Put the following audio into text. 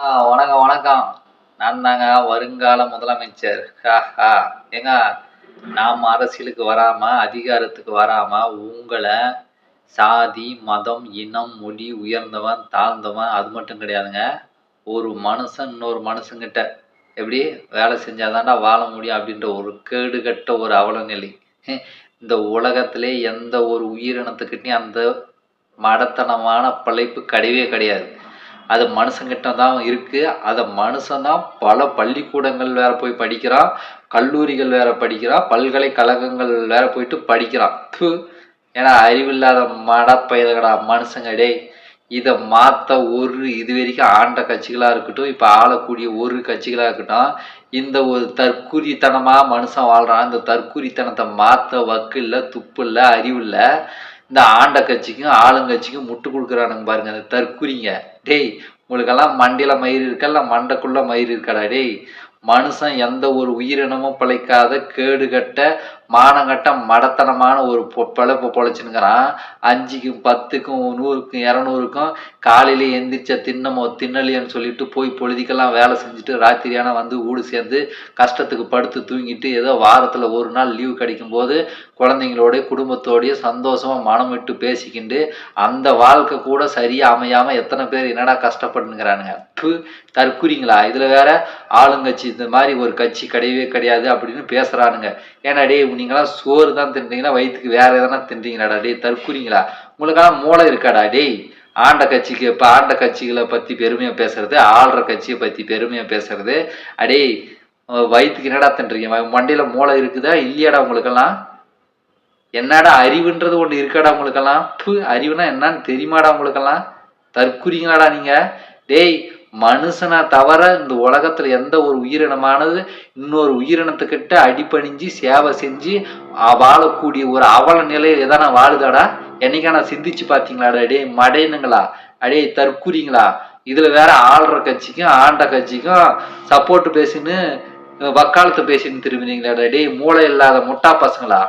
வணக்கம் வணக்கம். நான் தாங்க வருங்கால முதலமைச்சர். ஏங்க நாம் அரசியலுக்கு வராம, அதிகாரத்துக்கு வராம உங்கள சாதி, மதம், இனம், மொழி, உயர்ந்தவன், தாழ்ந்தவன் அது மட்டும் கிடையாதுங்க. ஒரு மனுஷன் இன்னொரு மனுஷங்கிட்ட எப்படி வேலை செஞ்சா தான்டா வாழ முடியும் அப்படின்ற ஒரு கேடுகட்ட ஒரு அவலநிலை. இந்த உலகத்திலே எந்த ஒரு உயிரினத்துக்கிட்டயும் அந்த மடத்தனமான படைப்பு கிடையவே கிடையாது. அது மனுஷங்கிட்ட தான் இருக்கு. அத மனுஷன் தான் பல பள்ளிக்கூடங்கள் வேற போய் படிக்கிறான், கல்லூரிகள் வேற படிக்கிறான், பல்கலைக்கழகங்கள் வேற போயிட்டு படிக்கிறான். ஏன்னா அறிவில்லாத மடப்பயலுகடா மனுஷங்க டேய். இதை மாற்ற இது வரைக்கும் ஆண்ட கட்சிகளாக இருக்கட்டும், இப்போ ஆளக்கூடிய ஒரு கட்சிகளாக இருக்கட்டும், இந்த ஒரு தற்குறித்தனமாக மனுஷன் வாழ்கிறான். இந்த தற்குறித்தனத்தை மாற்ற வக்கு இல்லை, துப்பு இல்லை, அறிவு இல்லை. இந்த ஆண்ட கட்சிக்கும் ஆளுங்கட்சிக்கும் முட்டு கொடுக்குறானுங்க பாருங்க அந்த தற்குறிங்க. டேய் உங்களுக்கெல்லாம் மண்டியில் மயிர் இருக்கா இல்லை மண்டைக்குள்ளே மயிர் இருக்காடா? டேய் மனுஷன் எந்த ஒரு உயிரினமும் பிழைக்காத கேடுகட்ட மானங்கட்ட மடத்தனமான ஒரு பிழைப்பு பொழைச்சுனுங்கிறான். 5க்கும் 10க்கும் 100க்கும் 200க்கும் காலையிலே எந்திரிச்ச தின்னலியன்னு சொல்லிட்டு போய் பொழுதிக்கெல்லாம் வேலை செஞ்சுட்டு ராத்திரியான வந்து ஊடு சேர்ந்து கஷ்டத்துக்கு படுத்து தூங்கிட்டு ஏதோ வாரத்தில் ஒரு நாள் லீவு கிடைக்கும் போது குழந்தைங்களோடைய குடும்பத்தோடைய சந்தோஷமாக மனம் விட்டு பேசிக்கிண்டு அந்த வாழ்க்கை கூட சரியாக அமையாமல் எத்தனை பேர் என்னடா கஷ்டப்பட்டுங்கிறானுங்க. தற்குறிங்களா? இதில் வேற ஆளுங்கட்சி இந்த மாதிரி ஒரு கட்சி கிடையவே கிடையாது அப்படின்னு பேசுகிறானுங்க. ஏன்னா டே நீங்களாம் சோறு தான் தின்றீங்களா, வயிற்றுக்கு வேற எதனா தின்றீங்களாடா? டே தற்குறிங்களா? உங்களுக்கெல்லாம் மூளை இருக்காடா? டேய் ஆண்ட கட்சிக்கு இப்போ ஆண்ட கட்சிகளை பற்றி பெருமையாக பேசுறது, ஆள்ற கட்சியை பற்றி பெருமையாக பேசுறது, அடே வயிற்றுக்கு என்னடா தின்றீங்க? மண்டையில் மூளை இருக்குதா இல்லையாடா உங்களுக்கெல்லாம்? என்னடா அறிவுன்றது ஒன்று இருக்காடா உங்களுக்கெல்லாம்? அறிவுனா என்னன்னு தெரியுமாடா உங்களுக்கெல்லாம்? தற்குறிங்களாடா நீங்கள்? டேய் மனுஷனை தவிர இந்த உலகத்துல எந்த ஒரு உயிரினமானது இன்னொரு உயிரினத்துக்கிட்ட அடிபணிஞ்சு சேவை செஞ்சு வாழக்கூடிய ஒரு அவல நிலையில் எதனா வாழுதாடா? என்னைக்கான சிந்திச்சு பார்த்தீங்களாடா? டே மடைனுங்களா? அடே தற்குறிங்களா? இதுல வேற ஆள்ற கட்சிக்கும் ஆண்ட கட்சிக்கும் சப்போர்ட் பேசின்னு வக்காலத்து பேசின்னு திரும்பினீங்களாடா? டே மூளை இல்லாத முட்டா பசங்களா?